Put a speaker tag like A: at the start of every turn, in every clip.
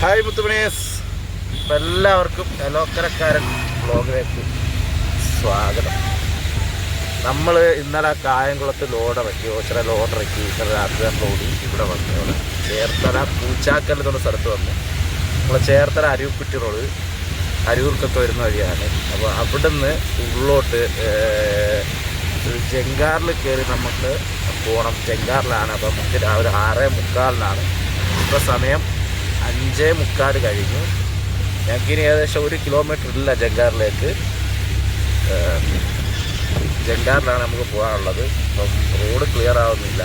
A: Hi മുത്തുമണീസ്, എല്ലാവർക്കും എലോക്കരക്കാരൻ ബ്ലോഗിലേക്ക് സ്വാഗതം. നമ്മൾ ഇന്നലെ കായംകുളത്ത് ലോഡിറക്കി, ഓച്ചിറ ലോഡിറക്കി, ഇന്നലെ രാത്രി ലോഡി ഇവിടെ വന്നു. ഇവിടെ ചേർത്തല പൂച്ചാക്കൽ എന്നുള്ള സ്ഥലത്ത് വന്നു. നമ്മൾ ചേർത്തല അരിവുക്കുറ്റി റോഡ് അരൂർക്കൊക്കെ വരുന്ന വഴിയാണ്. അപ്പോൾ അവിടുന്ന് ഉള്ളോട്ട് ജങ്കാറിൽ കയറി നമുക്ക് പോകണം. ജങ്കാറിലാണ്. അപ്പോൾ നമുക്ക് രാവിലെ 6:45 ഇപ്പോൾ സമയം 5:45 കഴിഞ്ഞു. ഞങ്ങൾക്കിനി ഏകദേശം 1 കിലോമീറ്റർ ഇല്ല ജങ്കാറിലേക്ക്. ജങ്കാറിലാണ് നമുക്ക് പോകാനുള്ളത്. അപ്പം റോഡ് ക്ലിയർ ആവുന്നില്ല.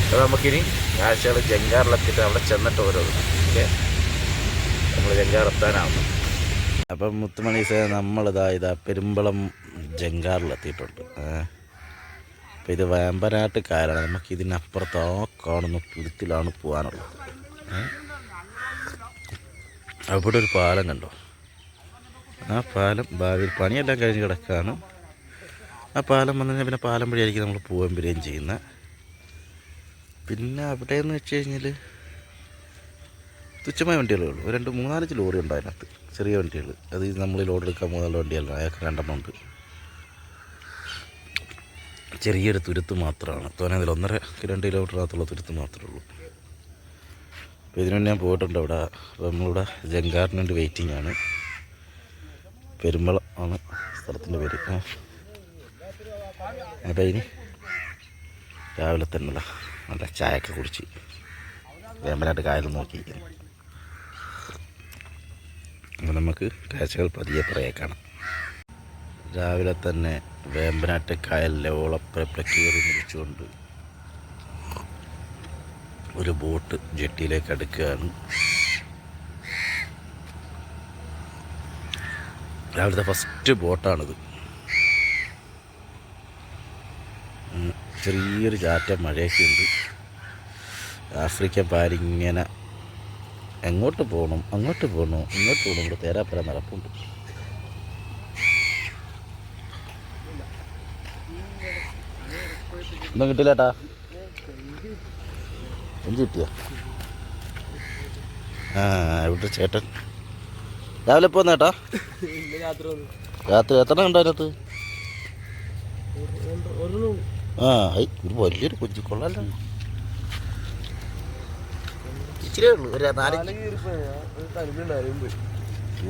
A: അപ്പോൾ നമുക്കിനി കാഴ്ചകൾ ജങ്കാറിലെത്തിയിട്ട് അവിടെ ചെന്നിട്ട് ഓരോന്ന്. ഓക്കെ, നമ്മൾ ജങ്കാറെത്താനാവുന്നു. അപ്പം മുത്തുമണീസ് നമ്മളിതാ പെരുമ്പളം ജങ്കാറിലെത്തിയിട്ടുണ്ട്. അപ്പോൾ ഇത് വേമ്പനാട്ട് കായലാണ്. നമുക്കിതിനപ്പുറത്ത് ആ കാണുന്ന പുരുത്തിലാണ് പോകാനുള്ളത്. അവിടെ ഒരു പാലം കണ്ടോ? ആ പാലം ഭാവിയിൽ പണിയെല്ലാം കഴിഞ്ഞ് കിടക്കുകയാണ്. ആ പാലം വന്നു കഴിഞ്ഞാൽ പിന്നെ പാലം വഴിയായിരിക്കും നമ്മൾ പോകാൻ വരികയും ചെയ്യുന്നത്. പിന്നെ അവിടെയെന്ന് വെച്ച് കഴിഞ്ഞാൽ തുച്ഛമായ വണ്ടികളുള്ളൂ. 2-3-4 ലോറി ഉണ്ട് അതിനകത്ത്, ചെറിയ വണ്ടികൾ. അത് നമ്മൾ ലോഡ് എടുക്കാൻ പോകുന്ന വണ്ടിയല്ല. അയാൾക്ക് 2 ഉണ്ട്. ചെറിയൊരു തുരുത്ത് മാത്രമാണ്. തോന്നിയതിൽ 1.5-2 കിലോമീറ്ററിനകത്തുള്ള തുരുത്ത് മാത്രമേ ഉള്ളൂ. അപ്പോൾ ഇതിനു ഞാൻ പോയിട്ടുണ്ട് അവിടെ. അപ്പോൾ നമ്മളിവിടെ ജങ്കാറിന് വേണ്ടി വെയിറ്റിംഗ് ആണ്. പെരുമ്പളം ആണ് സ്ഥലത്തിൻ്റെ പേര്. അപ്പോൾ ഇനി രാവിലെ തന്നെ നല്ല ചായയൊക്കെ കുടിച്ച് വേമ്പനാട്ട് കായൽ നോക്കിയിരിക്കുന്നു. അപ്പോൾ നമുക്ക് കാഴ്ചകൾ പതിയെ പറയേക്കാണ്. രാവിലെ തന്നെ വേമ്പനാട്ട് കായലിലെ ഓളപ്പരപ്പിൽ കയറി മുറിച്ചുകൊണ്ട് ഒരു ബോട്ട് ജെട്ടിയിലേക്ക് അടുക്കുകയാണ്. രാവിലത്തെ ഫസ്റ്റ് ബോട്ടാണിത്. ചെറിയൊരു ചാറ്റ മഴയൊക്കെ ഉണ്ട്. ആഫ്രിക്കൻ പാരിങ്ങനെ എങ്ങോട്ട് പോകണം, അങ്ങോട്ട് പോകണോ, ഇങ്ങോട്ട് പോകണം. ഇവിടെ തേരാപ്പര നടപ്പുണ്ട്. ഒന്നും കിട്ടില്ലേട്ടാ? കൊഞ്ച് കിട്ടിയ? ഇവിടെ ചേട്ടൻ രാവിലെ പോന്നേട്ടാ? രാത്രി എത്ര ഉണ്ടോ അതിനകത്ത്? ഒരു വലിയൊരു കൊഞ്ച് കൊള്ളാലോ. ഇച്ചിരിയേ ഉള്ളൂ.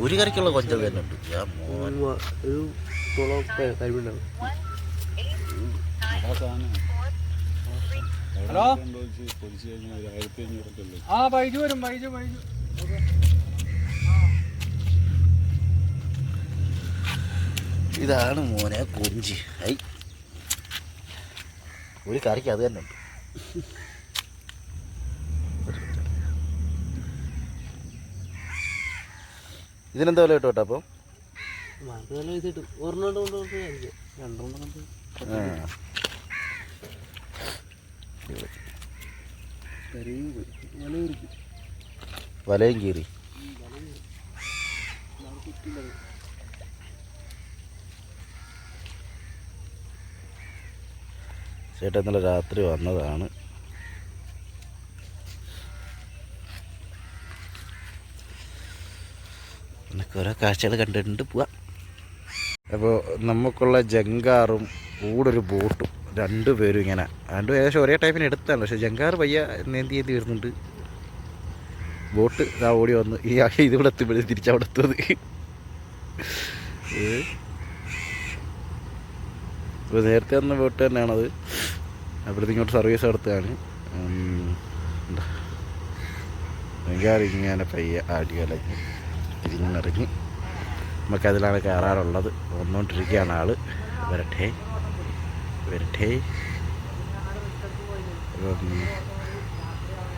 A: ഒരു കറിക്കുള്ള കൊഞ്ച് തന്നെ ഉണ്ട്.
B: ഹലോ, ബൈജു വരും.
A: ഇതാണ് മോനെ കൊഞ്ച്. ഒരു കറിക്ക് അത് തന്നെ ഉണ്ട്. ഇതിനെന്താ വില കിട്ടും കേട്ടോ? അപ്പം വലയും കീറി. ചേട്ടൻ ഇന്നലെ രാത്രി വന്നതാണ്. എന്നൊക്കെ ഓരോ കാഴ്ചകൾ കണ്ടിട്ടുണ്ട് പോവാം. അപ്പോൾ നമുക്കുള്ള ജങ്കാറും കൂടൊരു ബോട്ടും 2 പേരും ഇങ്ങനെ ഏകദേശം ഒരേ ടൈപ്പിന് എടുത്താണ്. പക്ഷേ ജങ്കാർ പയ്യ നീന്തി വരുന്നുണ്ട്. ബോട്ട് ഇതാ ഓടി വന്ന് ഇതിവിടെ എത്തുമ്പോഴേ തിരിച്ചവിടെ എത്തുന്നത്. ഇപ്പോൾ നേരത്തെ വന്ന ബോട്ട് തന്നെയാണത്. അവിടുത്തെ ഇങ്ങോട്ട് സർവീസ് നടത്തുകയാണ്. ജങ്കാർ ഇങ്ങനെ പയ്യ ആടികലഞ്ഞ് തിരിഞ്ഞിറങ്ങി നമുക്കതിലാണ് കയറാറുള്ളത്. വന്നുകൊണ്ടിരിക്കുകയാണ് ആൾ. വരട്ടെ.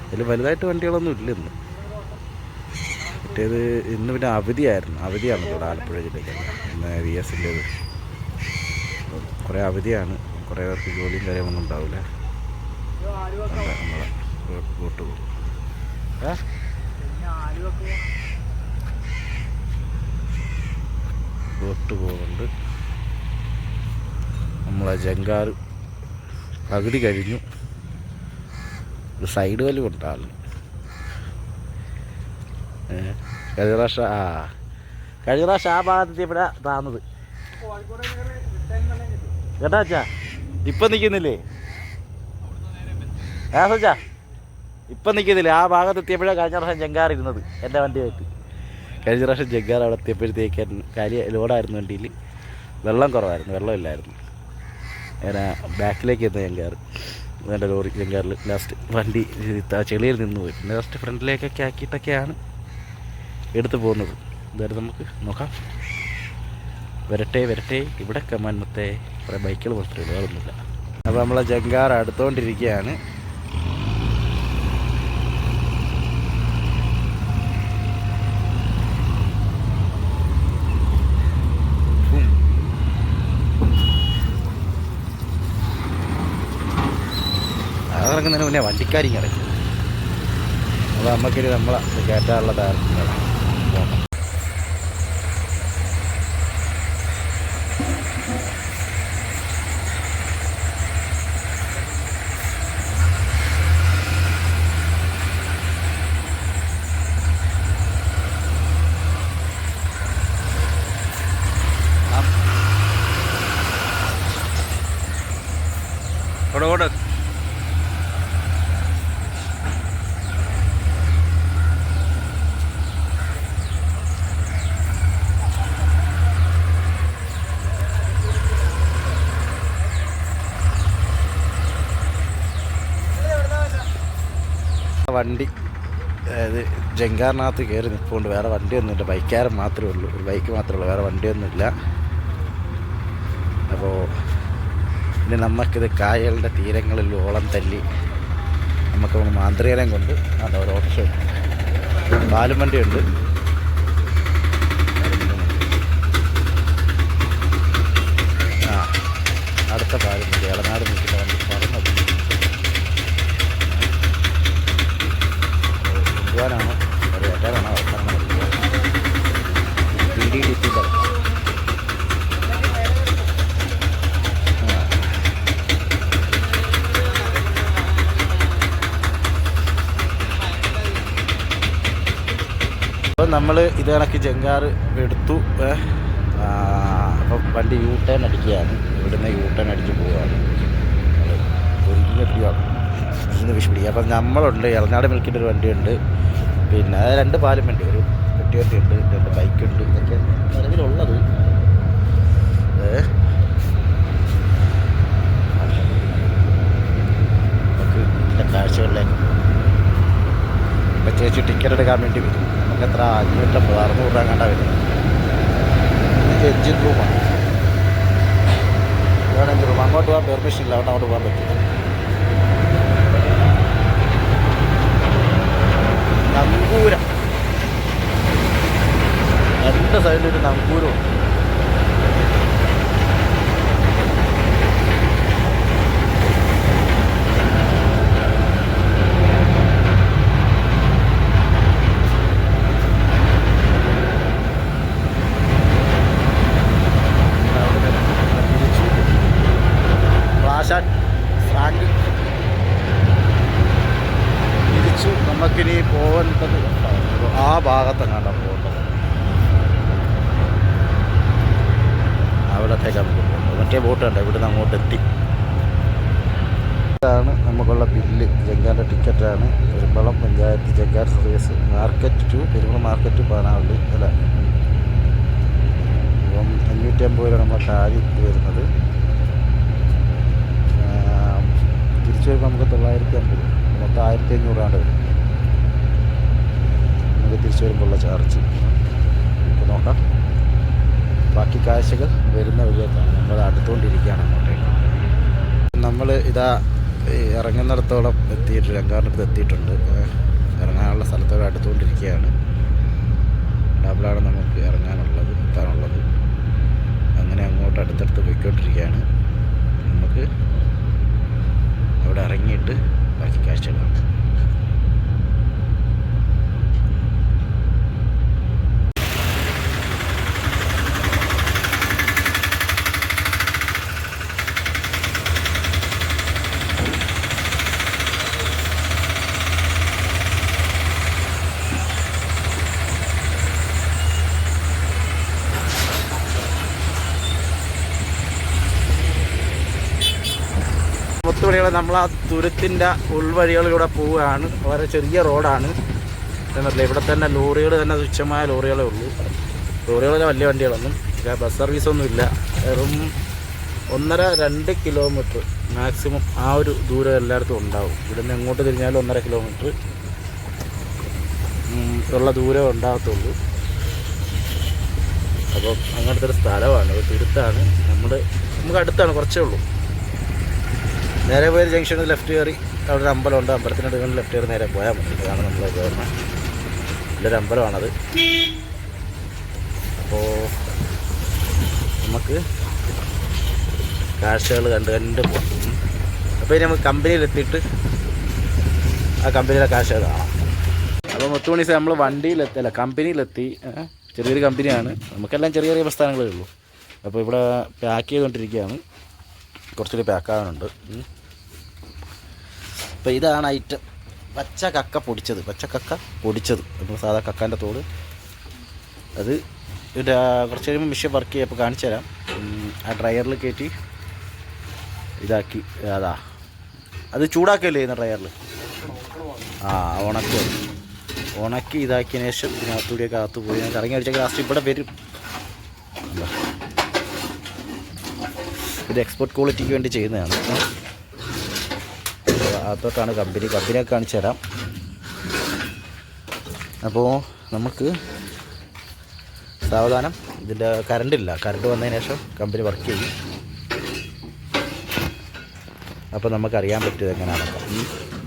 A: ഇതിൽ വലുതായിട്ട് വണ്ടികളൊന്നും ഇല്ല ഇന്ന്. മറ്റേത് ഇന്ന് പിന്നെ അവധിയാണ് ഇവിടെ ആലപ്പുഴ ജില്ലയ്ക്ക്. ഇന്ന് VS-ൻ്റേത് കുറേ അവധിയാണ്. കുറേ പേർക്ക് ജോലിയും കാര്യമൊന്നും ഉണ്ടാവില്ല. നമ്മളെ ബോട്ട് പോകും. ബോട്ട് പോകുന്നുണ്ട്. നമ്മളെ ജങ്കാർ പകുതി കഴിഞ്ഞു. സൈഡ് വലിവ് ഉണ്ട് ആളിന്. കഴിഞ്ഞ പ്രാവശ്യം കഴിഞ്ഞ പ്രാവശ്യം ആ ഭാഗത്ത് ഇവിടെ താന്നത് കേട്ടാ അച്ഛാ. ഇപ്പം നിൽക്കുന്നില്ലേ സച്ചാ? ഇപ്പം നിൽക്കുന്നില്ലേ? ആ ഭാഗത്ത് എത്തിയപ്പോഴാണ് കഴിഞ്ഞ പ്രാവശ്യം ജങ്കാർ ഇരുന്നത് എൻ്റെ വണ്ടിയായിട്ട്. കഴിഞ്ഞ പ്രാവശ്യം ജങ്കാർ അവിടെ എത്തിയപ്പോഴത്തേക്ക് കാര്യം ലോഡായിരുന്നു വണ്ടിയിൽ. വെള്ളം കുറവായിരുന്നു, വെള്ളമില്ലായിരുന്നു. അങ്ങനെ ബാക്കിലേക്ക് എത്തുന്ന ജങ്കാർ എൻ്റെ ലോറി ജങ്കാറിൽ ലാസ്റ്റ് വണ്ടി ചെളിയിൽ നിന്ന് പോയി. പിന്നെ ലാസ്റ്റ് ഫ്രണ്ടിലേക്കൊക്കെ ആക്കിയിട്ടൊക്കെയാണ് എടുത്ത് പോകുന്നത്. എന്തായാലും നമുക്ക് നോക്കാം. വരട്ടെ ഇവിടെ കമാനത്തെ കുറേ ബൈക്കുകൾ മാത്രമേ ഉള്ളൂ, വേറൊന്നുമില്ല. അപ്പോൾ നമ്മളെ ജങ്കാർ അടുത്തുകൊണ്ടിരിക്കുകയാണ്. ഇറങ്ങുന്നതിന് മുന്നേ വണ്ടിക്കാരിങ് ഇറങ്ങി. അപ്പോൾ നമുക്കിനി നമ്മളെ കയറ്റാനുള്ള തയ്യാറെടുപ്പാണ്. ഓട് വണ്ടി അതായത് ജങ്കാറിനകത്ത് കയറി നിൽപ്പുണ്ട്. വേറെ വണ്ടിയൊന്നുമില്ല, ബൈക്കാരൻ മാത്രമേ ഉള്ളൂ. ഒരു ബൈക്ക് മാത്രമേ ഉള്ളൂ, വേറെ വണ്ടിയൊന്നുമില്ല. അപ്പോൾ ഇനി നമുക്കിത് കായലിൻ്റെ തീരങ്ങളിൽ ഓളം തല്ലി നമുക്ക് മാന്ത്രികരം കൊണ്ട് അത് ഒരു ഓട്ടോ പാലും വണ്ടിയുണ്ട്. അടുത്ത പാലും വണ്ടി ഇളനാട് നിൽക്കുന്ന വണ്ടി പറഞ്ഞത് കൊണ്ടുപോകാനാണോ ഒരു ഏറ്റാനാണോ അവസാനം PDDC അപ്പോൾ നമ്മൾ ഇത് കണക്ക് ജങ്കാർ എടുത്തു. അപ്പം വണ്ടി യൂ ടേൺ അടിക്കുകയാണ്. ഇവിടുന്ന് യൂ ടേൺ അടിച്ച് പോവുകയാണ്. ഇന്ന് വിഷുപിടി. അപ്പം നമ്മളുണ്ട് എറണാട് മിൽക്കിൻ്റെ ഒരു വണ്ടിയുണ്ട്, പിന്നെ 2 പാലും വണ്ടി, ഒരു പെട്ടിവണ്ടിയുണ്ട്, 2 ബൈക്കുണ്ട്. ഇതൊക്കെ നിലവിലുള്ളത്. നമുക്ക് ഇതിൻ്റെ കാഴ്ചകളിലേക്ക് ഇപ്പം ചേച്ചി ടിക്കറ്റ് എടുക്കാൻ വേണ്ടി വരും. നമുക്ക് എത്ര 550 600 രൂപ കണ്ടാൽ വരും. ഇത് എഞ്ചിൻ റൂമാണ്. വേണമെങ്കിൽ റൂം അങ്ങോട്ട് പോകാൻ പെർമിഷൻ ഇല്ല, അവിടെ അങ്ങോട്ട് പോകാൻ പറ്റില്ല. നങ്കൂരം 2 സൈഡിലൊരു നങ്കൂരമുണ്ട്. തിരിച്ചു നമുക്കിനി പോകേണ്ടത് ആ ഭാഗത്തെങ്ങാണ്ട പോകേണ്ടത്, അവിടത്തേക്കാണ് നമുക്ക് പോകേണ്ടത്. മറ്റേ ബോട്ട് കണ്ട ഇവിടുന്ന് അങ്ങോട്ട് എത്തി. ഇതാണ് നമുക്കുള്ള ബില്ല്. ജങ്കാറിൻ്റെ ടിക്കറ്റാണ്. പെരുമ്പളം പഞ്ചായത്ത് ജങ്കാർ service market to Perumbalam market Panavally അല്ല. ഇപ്പം 550 രൂപ നമ്മൾ കാരി വരുന്നത്. തിരിച്ചു വരുമ്പോൾ നമുക്ക് 950, മൊത്തം 1500 രൂപ വരും നമുക്ക് തിരിച്ചു വരുമ്പോഴുള്ള ചാർജ്. നമുക്ക് നോക്കാം. ബാക്കി കാഴ്ചകൾ വരുന്ന വഴിയേക്കാണ്. നമ്മൾ അടുത്തുകൊണ്ടിരിക്കുകയാണ് അങ്ങോട്ടേക്ക്. നമ്മൾ ഇതാ ഇറങ്ങുന്നിടത്തോളം എത്തിയിട്ട് ജങ്കാറിനടുത്ത് എത്തിയിട്ടുണ്ട്. ഇറങ്ങാനുള്ള സ്ഥലത്തോടെ അടുത്തുകൊണ്ടിരിക്കുകയാണ്. ഡബിളാണ് നമുക്ക് ഇറങ്ങാനുള്ളത്, എത്താനുള്ളത്. അങ്ങനെ അങ്ങോട്ട് അടുത്തടുത്ത് പോയിക്കൊണ്ടിരിക്കുകയാണ്. നമുക്ക് അവിടെ ഇറങ്ങിയിട്ട് ബാക്കി കാഴ്ചകളാണ്. മുത്തുമണികളെ നമ്മൾ ആ തുരുത്തിൻ്റെ ഉൾവഴികളിലൂടെ പോവുകയാണ്. വളരെ ചെറിയ റോഡാണ് എന്നല്ല, ഇവിടെ തന്നെ ലോറികൾ തന്നെ തുച്ഛമായ ലോറികളേ ഉള്ളൂ. ലോറികളിലെ വലിയ വണ്ടികളൊന്നും ബസ് സർവീസൊന്നും ഇല്ല. വെറും 1.5-2 കിലോമീറ്റർ മാക്സിമം ആ ഒരു ദൂരം എല്ലായിടത്തും ഉണ്ടാവും. ഇവിടുന്ന് എങ്ങോട്ട് തിരിഞ്ഞാലും 1.5 കിലോമീറ്റർ ഉള്ള ദൂരം ഉണ്ടാകത്തുള്ളൂ. അപ്പോൾ അങ്ങനത്തെ ഒരു സ്ഥലമാണ്, ഒരു തുരുത്താണ്. നമുക്ക് അടുത്താണ്, കുറച്ചേ ഉള്ളൂ. നേരെ പോയി ജംഗ്ഷനിൽ ലെഫ്റ്റ് കയറി അവിടെ ഒരു അമ്പലമുണ്ട്, അമ്പലത്തിനടുത്ത് ലെഫ്റ്റ് കയറി നേരെ പോയാൽ മതി. ഇതാണ് നമ്മൾ കയറുന്നത്, നല്ലൊരു അമ്പലമാണത്. അപ്പോൾ നമുക്ക് കാഴ്ചകൾ കണ്ട് പോകാം. അപ്പോൾ ഇനി നമുക്ക് കമ്പനിയിലെത്തിയിട്ട് ആ കമ്പനിയിലെ കാഴ്ചകൾ കാണാം. അപ്പോൾ മുത്തുമണി നമ്മൾ വണ്ടിയിലെത്തല്ല, കമ്പനിയിലെത്തി. ചെറിയൊരു കമ്പനിയാണ്, നമുക്കെല്ലാം ചെറിയ ചെറിയ പ്രസ്ഥാനങ്ങളേ ഉള്ളൂ. അപ്പോൾ ഇവിടെ പാക്ക് ചെയ്തുകൊണ്ടിരിക്കുകയാണ്, കുറച്ചുകൂടി പാക്കാകാനുണ്ട്. അപ്പോൾ ഇതാണ് ഐറ്റം, പച്ച കക്ക പൊടിച്ചത്. നമ്മൾ സാധാ കക്കാൻ്റെ തോട്. അത് കുറച്ച് കഴിയുമ്പോൾ മെഷീൻ വർക്ക് ചെയ്യുക. അപ്പോൾ കാണിച്ചു തരാം. ആ ഡ്രയറിൽ കയറ്റി ഇതാക്കി, അത് ചൂടാക്കുകയല്ലേ ചെയ്യുന്ന ഡ്രയറിൽ. ഉണക്കി ഇതാക്കിയതിന് ശേഷം ഇതിനകത്തൂടെയൊക്കെ അകത്ത് പോയി കറങ്ങി അടിച്ച ലാസ്റ്റ് ഇവിടെ വരും. ഇത് എക്സ്പോർട്ട് ക്വാളിറ്റിക്ക് വേണ്ടി ചെയ്യുന്നതാണ്. അകത്തോട്ടാണ് കമ്പനിയൊക്കെ കാണിച്ചു തരാം. അപ്പോൾ നമുക്ക് സാവധാനം, ഇതിൻ്റെ കറണ്ടില്ല, കറണ്ട് വന്നതിന് ശേഷം കമ്പനി വർക്ക് ചെയ്യും. അപ്പോൾ നമുക്കറിയാൻ പറ്റും എങ്ങനെയാണൊക്കെ.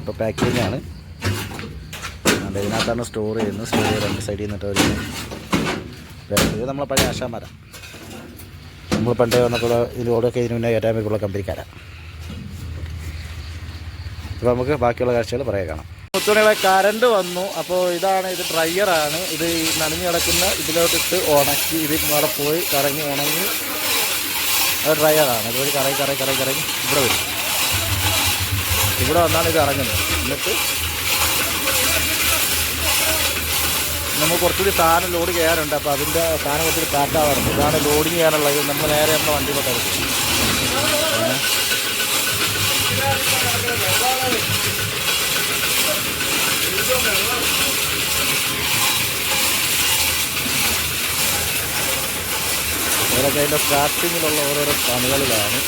A: ഇപ്പോൾ പാക്കിംഗ് ആണ്, ഇതിനകത്താണ് സ്റ്റോർ ചെയ്യുന്നത്. സ്റ്റോർ ചെയ്ത് 2 സൈഡിൽ നിന്നിട്ട് ഒരു ഇത് നമ്മളെ പഴയ ആശാന്മാരാണ്. നമ്മൾ പണ്ടേ വന്നപ്പോൾ ഇതിലൂടെയൊക്കെ ഇതിന് മുന്നേ കയറ്റാൻ വേണ്ടിയുള്ള കമ്പനിക്കാരാണ്. അപ്പോൾ നമുക്ക് ബാക്കിയുള്ള കാഴ്ചകൾ പറയാൻ കാണാം. മുത്തുമണികളെ കറണ്ട് വന്നു. അപ്പോൾ ഇത് ഡ്രയറാണ്. ഇത് നനഞ്ഞ് കിടക്കുന്ന ഇതിലോട്ടിട്ട് ഉണക്കി അവിടെ പോയി കറങ്ങി ഉണങ്ങി. അത് ഡ്രയറാണ്. ഇതുവഴി കറങ്ങി ഇവിടെ വരും. ഇവിടെ വന്നാണ് ഇത് ഇറങ്ങുന്നത്. എന്നിട്ട് നമുക്ക് കുറച്ചുകൂടി സാധനം ലോഡ് ചെയ്യാറുണ്ട്. അപ്പോൾ അതിൻ്റെ സാധനം കുറച്ചുകൂടി പാക്കാവാറുണ്ട്. ഇതാണ് ലോഡിങ് ചെയ്യാനുള്ളത്. നമ്മൾ നേരെ നമ്മുടെ വണ്ടി കൊണ്ടെടുക്കും. ഇവരൊക്കെ അതിൻ്റെ സ്റ്റാർട്ടിങ്ങിലുള്ള ഓരോരോ പണികളിലാണ്.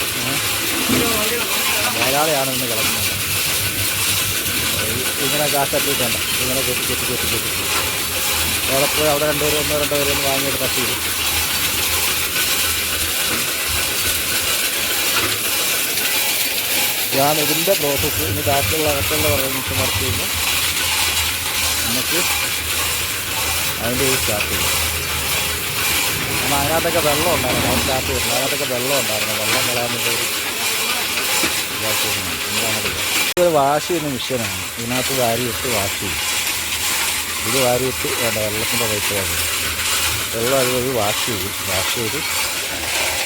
A: ധാരാളമാണ് ഇന്ന് കിടക്കുന്നത്. ഇങ്ങനെ കാശാക്കിയിട്ടുണ്ട്. ഇങ്ങനെ കെട്ടി അവിടെ പോയി അവിടെ 2 പേര് 1-2 പേര് വാങ്ങിയിട്ട് തട്ടി ഇടും. ഇതാണ് ഇതിൻ്റെ പ്രോസസ്സ്. ഇനി ബാക്കിയുള്ള അകത്തുള്ള മിഷൻ വർക്ക് ചെയ്യുമ്പോൾ നമുക്ക് അതിൻ്റെ ഈ സ്റ്റാർട്ട് ചെയ്യും. കാരണം അതിനകത്തൊക്കെ വെള്ളം ഉണ്ടായിരുന്നു. അത് സ്റ്റാർട്ട് ചെയ്തിട്ടുണ്ട്. അതിനകത്തൊക്കെ വെള്ളം ഉണ്ടായിരുന്നു. വെള്ളം കളയാനുള്ള ഒരു ഇതൊരു വാഷ് ചെയ്യുന്ന മിഷനാണ്. ഇതിനകത്ത് വാരിയിട്ട് വാഷ് ചെയ്യും. ഇത് വാരിയിട്ട് വെള്ളത്തിൻ്റെ പൈപ്പ് വെള്ളം അതുവഴി വാഷ് ചെയ്ത്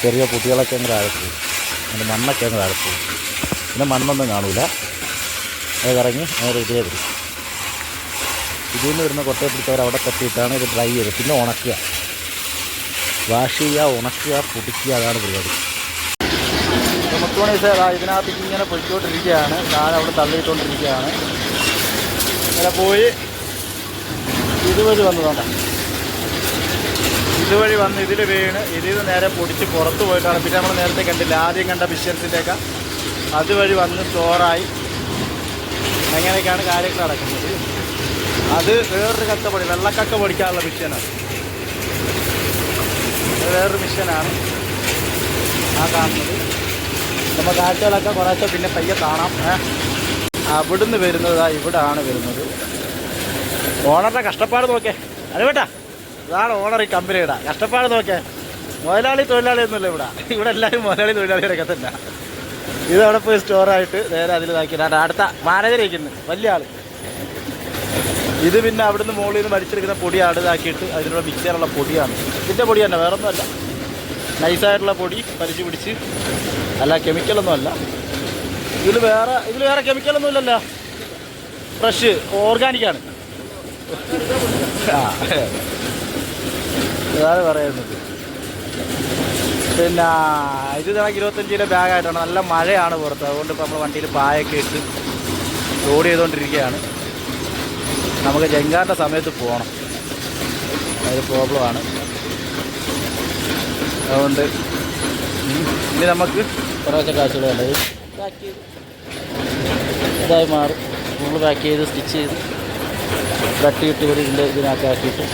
A: ചെറിയ കുട്ടികളൊക്കെ അങ്ങ് താഴെപ്പോവും. അതിൻ്റെ മണ്ണൊക്കെ അങ്ങ് താഴെപ്പോവും. പിന്നെ മണ്ണൊന്നും കാണൂല. അത് കറങ്ങി നേരെ ഇതിലേ വരും. ഇതിൽ നിന്ന് വരുന്ന കൊട്ടയെ പിടിച്ചവർ അവിടെ തട്ടിയിട്ടാണ് ഇത് ഡ്രൈ ചെയ്ത് പിന്നെ ഉണക്കുക. വാഷ് ചെയ്യുക, ഉണക്കുക, പൊടിക്കുക, അതാണ് പരിപാടി. മുത്തുമണി ഇതിനകത്ത് ഇങ്ങനെ പൊയ്ക്കൊണ്ടിരിക്കുകയാണ്. ഞാൻ അവിടെ തള്ളിയിട്ടുകൊണ്ടിരിക്കുകയാണ്. ഇങ്ങനെ പോയി ഇതുവഴി വന്നതുകൊണ്ട് ഇതുവഴി വന്ന് ഇതിൽ വീണ് ഇതിൽ നേരെ പൊടിച്ച് പുറത്ത് പോയിട്ടാണ്. പിന്നെ നമ്മൾ നേരത്തെ കണ്ടില്ല, ആദ്യം കണ്ട മിഷ്യൻസിൻ്റെയൊക്കെ അതുവഴി വന്ന് സ്റ്റോറായി. അങ്ങനെയൊക്കെയാണ് കാര്യങ്ങൾ നടക്കുന്നത്. അത് വേറൊരു കക്കപ്പൊടി, വെള്ളക്കക്ക പൊടിക്കാനുള്ള മിഷ്യനാണ്. വേറൊരു മിഷ്യനാണ് ആ കാണുന്നത്. നമ്മൾ കാഴ്ചകളൊക്കെ കുറേശ്ശെ പിന്നെ പയ്യെ കാണാം. അവിടുന്ന് വരുന്നത് ഇവിടാണ് വരുന്നത്. ഓണറുടെ കഷ്ടപ്പാട് നോക്കേ. അത് വേട്ടാ, ഇതാണ് ഓണർ ഈ കമ്പനിയുടെ കഷ്ടപ്പാട് നോക്കേ. മുതലാളി തൊഴിലാളിയൊന്നുമില്ല ഇവിടെ എല്ലാവരും മുതലാളി തൊഴിലാളികളൊക്കെ തന്നെ. ഇതവിടെ പോയി സ്റ്റോറായിട്ട് നേരെ അതിൽ ഇതാക്കിയിട്ടാണ് അടുത്ത മാനേജർ ഇരിക്കുന്നത്, വലിയ ആൾ. ഇത് പിന്നെ അവിടുന്ന് മുകളിൽ നിന്ന് വലിച്ചെടുക്കുന്ന പൊടിയാണ് ഇതാക്കിയിട്ട് അതിനുള്ള മിക്സ് ചെയ്യാനുള്ള പൊടിയാണ്. ഇതിൻ്റെ പൊടി തന്നെ, വേറൊന്നുമല്ല. നൈസായിട്ടുള്ള പൊടി പരിച്ച് പിടിച്ച്, അല്ല കെമിക്കലൊന്നും അല്ല. ഇതിൽ വേറെ കെമിക്കലൊന്നും ഇല്ലല്ലോ. ഫ്രഷ് ഓർഗാനിക്കാണ്. ഇതാണ് പറയുന്നത്.
C: പിന്നെ ഇത് കണക്ക് 25 കിലോ ബാഗായിട്ടാണ്. നല്ല മഴയാണ് പുറത്ത്, അതുകൊണ്ട് ഇപ്പോൾ നമ്മൾ വണ്ടിയിൽ പായൊക്കെ ഇട്ട് ലോഡ് ചെയ്തുകൊണ്ടിരിക്കുകയാണ്. നമുക്ക് ജങ്കാറിൻ്റെ സമയത്ത് പോകണം, അതൊരു പ്രോബ്ലമാണ്. അതുകൊണ്ട് ഇനി നമുക്ക് കുറേശ്ശെ കാശുകൾ വേണ്ടത് പാക്ക് ചെയ്ത് ഇതായി മാറും. ഫുള്ള് പാക്ക് ചെയ്ത് സ്റ്റിച്ച് ചെയ്ത് തട്ടിയിട്ട് ഒരു ഇതിനകത്താക്കിയിട്ട്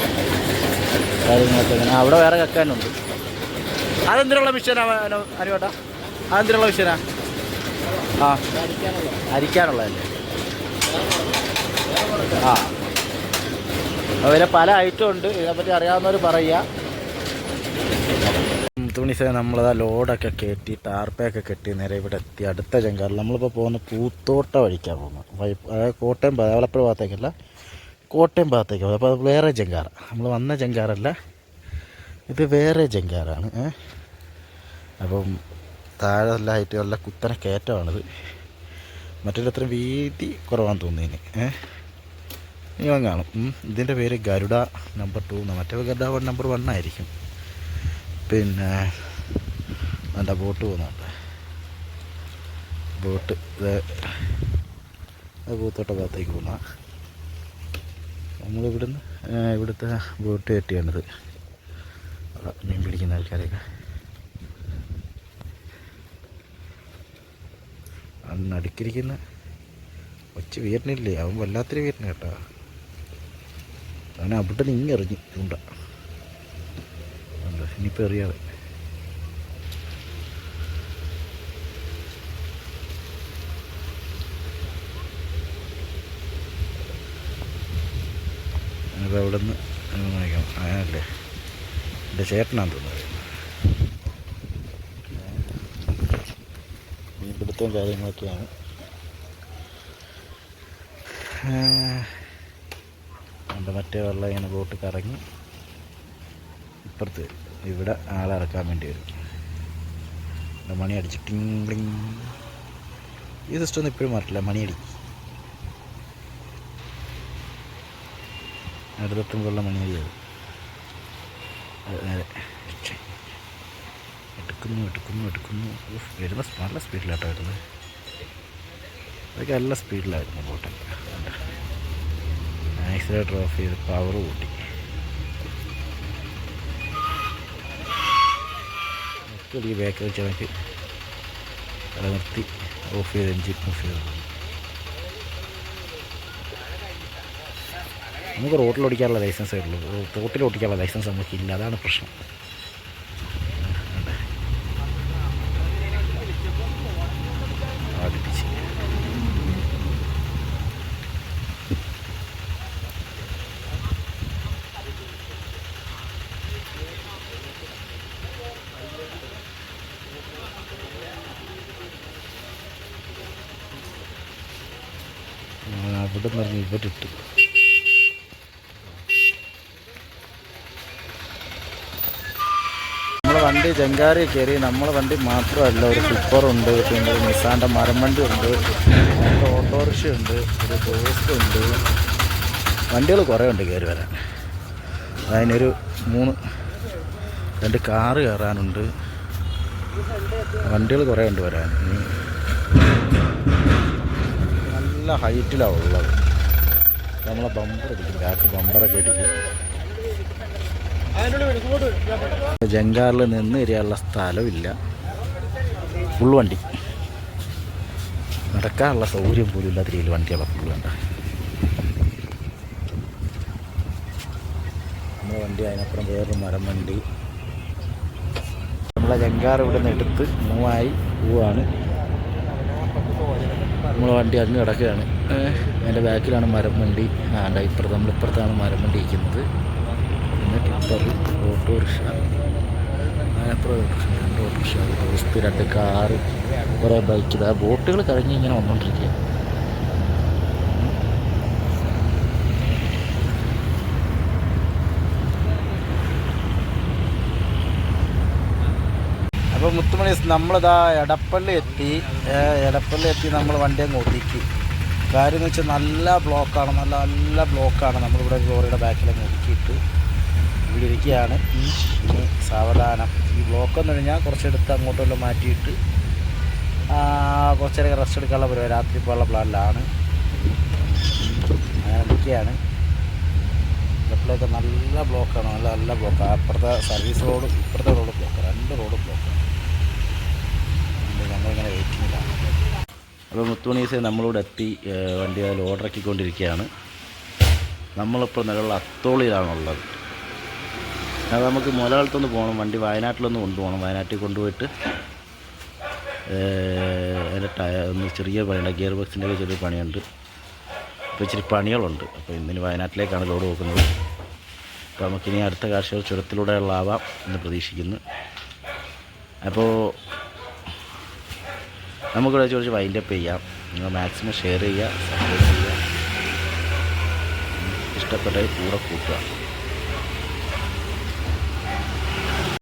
C: കാര്യങ്ങളൊക്കെ അങ്ങനെ. അവിടെ വേറെ കക്കാനുണ്ട്. അതെന്തിനുള്ള മിഷനാണ് അനുവേട്ടാ? അതെന്തിനുള്ള മിഷനാ? ആ, അരിക്കാനുള്ളതല്ലേ? ആ, അതുപോലെ പല ഐറ്റം ഉണ്ട്. ഇതിനെപ്പറ്റി അറിയാവുന്നവർ പറയുക. തുണിസേ നമ്മളത് ലോഡൊക്കെ കയറ്റി ടാർപ്പയൊക്കെ കെട്ടി നേരെ ഇവിടെ എത്തി. അടുത്ത ജങ്കാറിൽ നമ്മളിപ്പോൾ പോകുന്ന പൂത്തോട്ട വഴിക്കാണ് പോകുന്നത്. അതായത് കോട്ടയം അവളപ്പുഴ ഭാഗത്തേക്കല്ല, കോട്ടയം ഭാഗത്തേക്ക് പോകുന്നത്. അപ്പോൾ അത് വേറെ ജങ്കാറ്, നമ്മൾ വന്ന ജങ്കാറല്ല, ഇത് വേറെ ജങ്കാറാണ്. അപ്പം താഴെ നല്ല ഹൈറ്റ് നല്ല കുത്തനെ കയറ്റമാണിത്. മറ്റൊരു അത്ര വീതി കുറവാന്ന് തോന്നുന്നതിന് നീളം കാണും. ഇതിൻ്റെ പേര് ഗരുഡ നമ്പർ 2 എന്നാണ്. മറ്റേ ഗരുഡ നമ്പർ 1 ആയിരിക്കും. പിന്നെ എന്താ ബോട്ട് പോകുന്നുണ്ട്, ബോട്ട് ഇത് പൂത്തോട്ട ഭാഗത്തേക്ക് പോകുന്ന നമ്മളിവിടുന്ന് ഇവിടുത്തെ ബോട്ട് കയറ്റിയാണിത്. മീൻ പിടിക്കുന്ന ആൾക്കാരെയൊക്കെ നടുക്കിരിക്കുന്ന ഒച്ച വീരനില്ലേ, അവൻ വല്ലാത്തൊരു വീരന കേട്ടോ. അവൻ അവിടെ നിന്ന് ഇങ്ങെറിഞ്ഞ് ചൂണ്ട, ഇനിയിപ്പോൾ എറിയാതെ. അപ്പോൾ അവിടെ നിന്ന് നോക്കാം. അങ്ങനല്ലേ എൻ്റെ ചേട്ടനാന്ന് തോന്നുന്നത്. മീൻപിടുത്തവും കാര്യങ്ങളൊക്കെയാണ്. എൻ്റെ മറ്റേ വെള്ളം ഇങ്ങനെ ബോട്ട് കറങ്ങി ഇപ്പുറത്ത് ഇവിടെ ആളിറക്കാൻ വേണ്ടി വരും. മണി അടിച്ച് ടിംഗ്ലിങ്. ഈ സിസ്റ്റം ഒന്നും ഇപ്പോഴും മാറ്റില്ല. മണിയടി അടുത്തെത്തുമ്പോഴുള്ള മണിയടിയത് നേരെ എടുക്കുന്നു. വരുമ്പോൾ നല്ല സ്പീഡിലാട്ടോ വരുന്നത്. അതൊക്കെ നല്ല സ്പീഡിലായിരുന്നു ബോട്ടൊക്കെ. ആക്സിലേറ്റർ ഓഫ് ചെയ്ത് പവർ കൂട്ടി. ഈ ബാക്ക് വെച്ച് നമുക്ക് അത് നിർത്തി ഓഫ് ചെയ്ത് എൻജിൻ ഓഫ് ചെയ്ത്. നമുക്ക് റോട്ടിൽ ഓടിക്കാനുള്ള ലൈസൻസേ ഉള്ളൂ, തോട്ടിൽ ഓടിക്കാനുള്ള ലൈസൻസ് നമുക്കില്ല. അതാണ് പ്രശ്നം. അടുപ്പിച്ച് അവിടെ നിന്ന് ഇവിടെ ഇട്ടു. നമ്മളെ വണ്ടി ജങ്കാറി കയറി. നമ്മളെ വണ്ടി മാത്രമല്ല, ഒരു ടിപ്പറുണ്ട്, പിന്നെ ഒരു നിസാൻ്റെ മരം വണ്ടി ഉണ്ട്, രണ്ട് ഓട്ടോറിക്ഷ ഉണ്ട്, ഒരു ബോസ് ഉണ്ട്. വണ്ടികൾ കുറേ ഉണ്ട് കയറി വരാൻ. അതിനൊരു 2 കാറ് കയറാനുണ്ട്. വണ്ടികൾ കുറേ ഉണ്ട് വരാൻ. നല്ല ഹൈറ്റിലാണ് ഉള്ളത്. നമ്മളെ ബമ്പർ ഇടിക്കും, ബാക്ക് ബമ്പറൊക്കെ ഇടിക്കും. ജങ്കാറിൽ നിന്ന് ഇരിയാനുള്ള സ്ഥലമില്ല, ഫുൾ വണ്ടി. നടക്കാനുള്ള സൗകര്യം പോലും ഇല്ലാത്ത രീതിയിൽ വണ്ടികളെ ഫുൾ വേണ്ട. നമ്മുടെ വണ്ടി അതിനപ്പുറം വേറൊരു മരം വണ്ടി. നമ്മളെ ജങ്കാർ ഇവിടെ നിന്ന് എടുത്ത് മൂവായി പോവാണ്. നമ്മളെ വണ്ടി അങ്ങ് കിടക്കുകയാണ്. അതിൻ്റെ ബാക്കിലാണ് മരം വണ്ടി. നമ്മളിപ്പുറത്താണ് മരം വണ്ടി ഇരിക്കുന്നത്. പിന്നെ ടിപ്പർ, ഓട്ടോറിക്ഷ, അതിനപ്പുറം ഓട്ടോറിക്ഷ, 2 ഓട്ടോറിക്ഷ, ബോസ്, 2 കാറ്, കുറേ ബൈക്ക്. ആ ബോട്ടുകൾ കഴിഞ്ഞ് ഇങ്ങനെ വന്നുകൊണ്ടിരിക്കുക. അപ്പോൾ മുത്തുമണി നമ്മളിതാ എടപ്പള്ളി എത്തി. നമ്മൾ വണ്ടി അങ്ങ് ഒതുക്കി. കാര്യം എന്ന് വെച്ചാൽ നല്ല ബ്ലോക്കാണ്, നല്ല ബ്ലോക്കാണ്. നമ്മളിവിടെ ലോറിയുടെ ബാക്കിലങ്ങ് ഒതുക്കിയിട്ട് ഇവിടെ ഇരിക്കുകയാണ്. ഇനി സാവധാനം ഈ ബ്ലോക്കെന്ന് കഴിഞ്ഞാൽ കുറച്ചെടുത്ത് അങ്ങോട്ടെല്ലാം മാറ്റിയിട്ട് കുറച്ചേരം റെസ്റ്റ് എടുക്കാനുള്ള പരിപാടി, രാത്രി പോകാനുള്ള പ്ലാനിലാണ്. അങ്ങനെ നിൽക്കുകയാണ്. ഇപ്പോഴൊക്കെ നല്ല ബ്ലോക്കാണ്, നല്ല നല്ല ബ്ലോക്കാണ്. അപ്പുറത്തെ സർവീസ് റോഡ്, ഇപ്പുറത്തെ റോഡ് ബ്ലോക്ക്, 2 റോഡ് ബ്ലോക്കാണ്. ഞങ്ങളിങ്ങനെ വെയിറ്റിങ്ങിലാണ്. അപ്പോൾ മുത്തുമണീസ് നമ്മളിവിടെ എത്തി. വണ്ടി ലോഡിറക്കിക്കൊണ്ടിരിക്കുകയാണ്. നമ്മളിപ്പോൾ നിലവിലുള്ള അത്തോളിയിലാണുള്ളത്. അത് നമുക്ക് മുലകളത്തൊന്ന് പോകണം, വണ്ടി വയനാട്ടിലൊന്ന് കൊണ്ടുപോകണം. വയനാട്ടിൽ കൊണ്ടുപോയിട്ട് അതിൻ്റെ ഒന്ന് ചെറിയ പണിയുണ്ട്, ഗിയർ ബോക്സിൻ്റെ ചെറിയ പണിയുണ്ട്. അപ്പോൾ ഇച്ചിരി പണികളുണ്ട്. അപ്പോൾ ഇന്നിന് വയനാട്ടിലേക്കാണ് ലോഡ് പോകുന്നത്. അപ്പോൾ നമുക്കിനി അടുത്ത കാർഷിക ചുരത്തിലൂടെയുള്ളാവാം എന്ന് പ്രതീക്ഷിക്കുന്നു. അപ്പോൾ നമുക്കിവിടെ ചോദിച്ച് വൈൻഡപ്പ് ചെയ്യാം. നിങ്ങൾ മാക്സിമം ഷെയർ ചെയ്യുക, സബ്സ്ക്രൈബ് ചെയ്യുക, ഇഷ്ടപ്പെട്ട കൂടെ കൂട്ടുക.